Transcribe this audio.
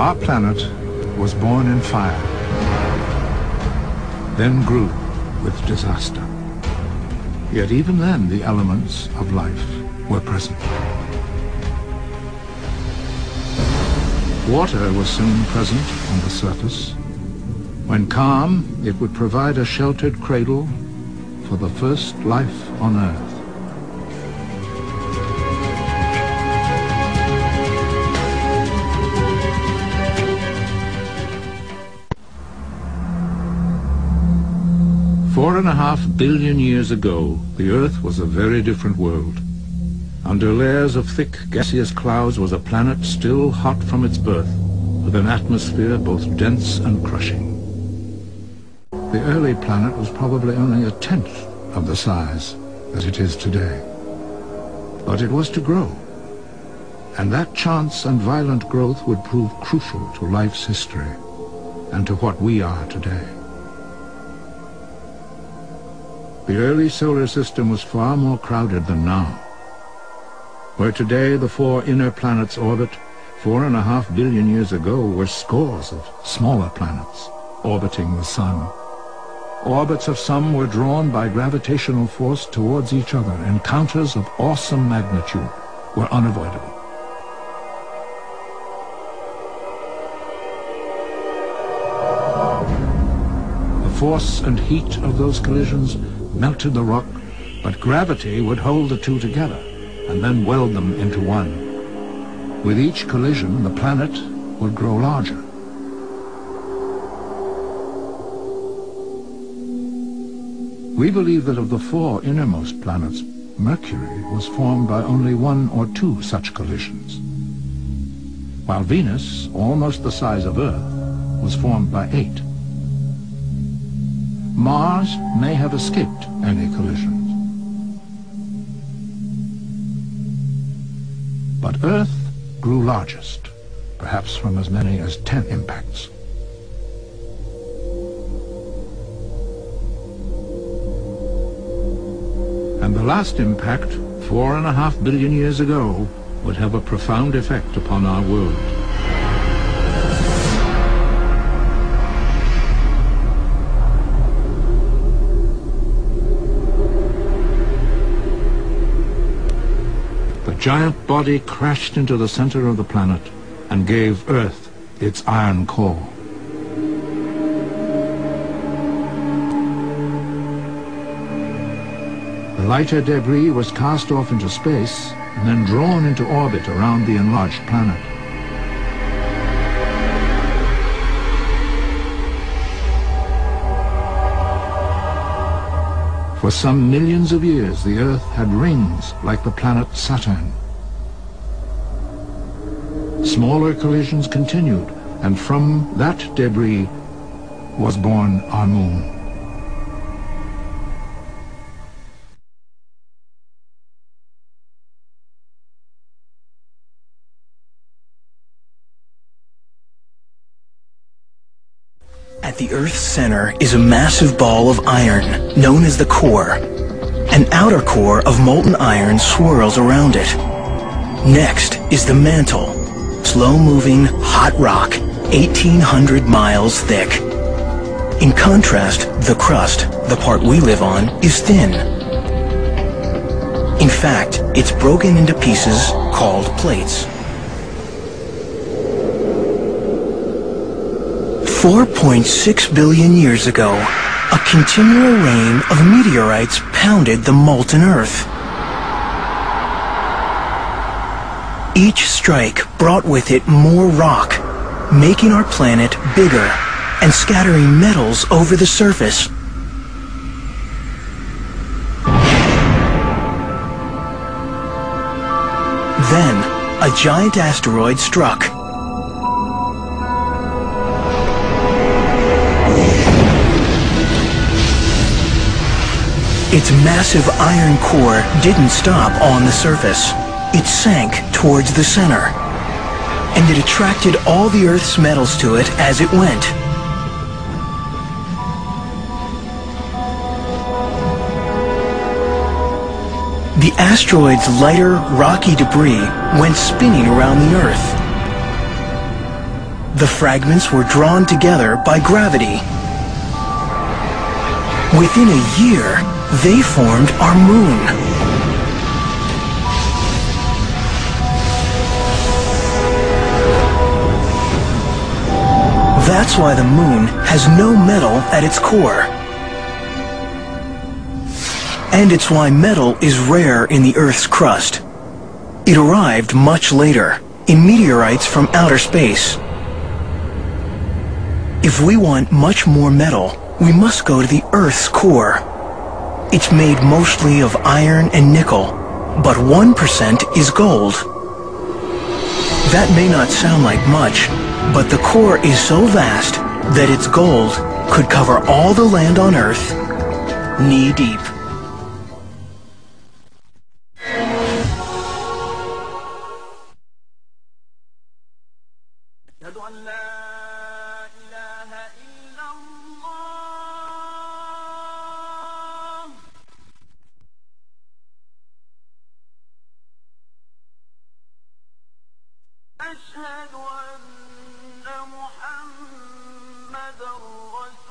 Our planet was born in fire, then grew with disaster. Yet even then the elements of life were present. Water was soon present on the surface. When calm, it would provide a sheltered cradle for the first life on Earth. Four and a half billion years ago, the Earth was a very different world. Under layers of thick gaseous clouds was a planet still hot from its birth, with an atmosphere both dense and crushing. The early planet was probably only a tenth of the size that it is today. But it was to grow, and that chance and violent growth would prove crucial to life's history and to what we are today. The early solar system was far more crowded than now. Where today the four inner planets orbit, 4.5 billion years ago were scores of smaller planets orbiting the sun. Orbits of some were drawn by gravitational force towards each other. Encounters of awesome magnitude were unavoidable. The force and heat of those collisions melted the rock, but gravity would hold the two together and then weld them into one. With each collision, the planet would grow larger. We believe that of the four innermost planets, Mercury was formed by only one or two such collisions, while Venus, almost the size of Earth, was formed by 8. Mars may have escaped any collisions. But Earth grew largest, perhaps from as many as 10 impacts. And the last impact, 4.5 billion years ago, would have a profound effect upon our world. The giant body crashed into the center of the planet and gave Earth its iron core. The lighter debris was cast off into space and then drawn into orbit around the enlarged planet. For some millions of years, the Earth had rings like the planet Saturn. Smaller collisions continued, and from that debris was born our moon. At the Earth's center is a massive ball of iron, known as the core. An outer core of molten iron swirls around it. Next is the mantle, slow-moving, hot rock, 1,800 miles thick. In contrast, the crust, the part we live on, is thin. In fact, it's broken into pieces called plates. 4.6 billion years ago, a continual rain of meteorites pounded the molten Earth. Each strike brought with it more rock, making our planet bigger and scattering metals over the surface. Then, a giant asteroid struck. Its massive iron core didn't stop on the surface. It sank towards the center, and it attracted all the Earth's metals to it as it went. The asteroid's lighter, rocky debris went spinning around the Earth. The fragments were drawn together by gravity. Within a year, they formed our moon. That's why the moon has no metal at its core. And it's why metal is rare in the Earth's crust. It arrived much later, in meteorites from outer space. If we want much more metal, we must go to the Earth's core. It's made mostly of iron and nickel, but 1% is gold. That may not sound like much, but the core is so vast that its gold could cover all the land on Earth, knee-deep. أشهد أن محمدًا رسول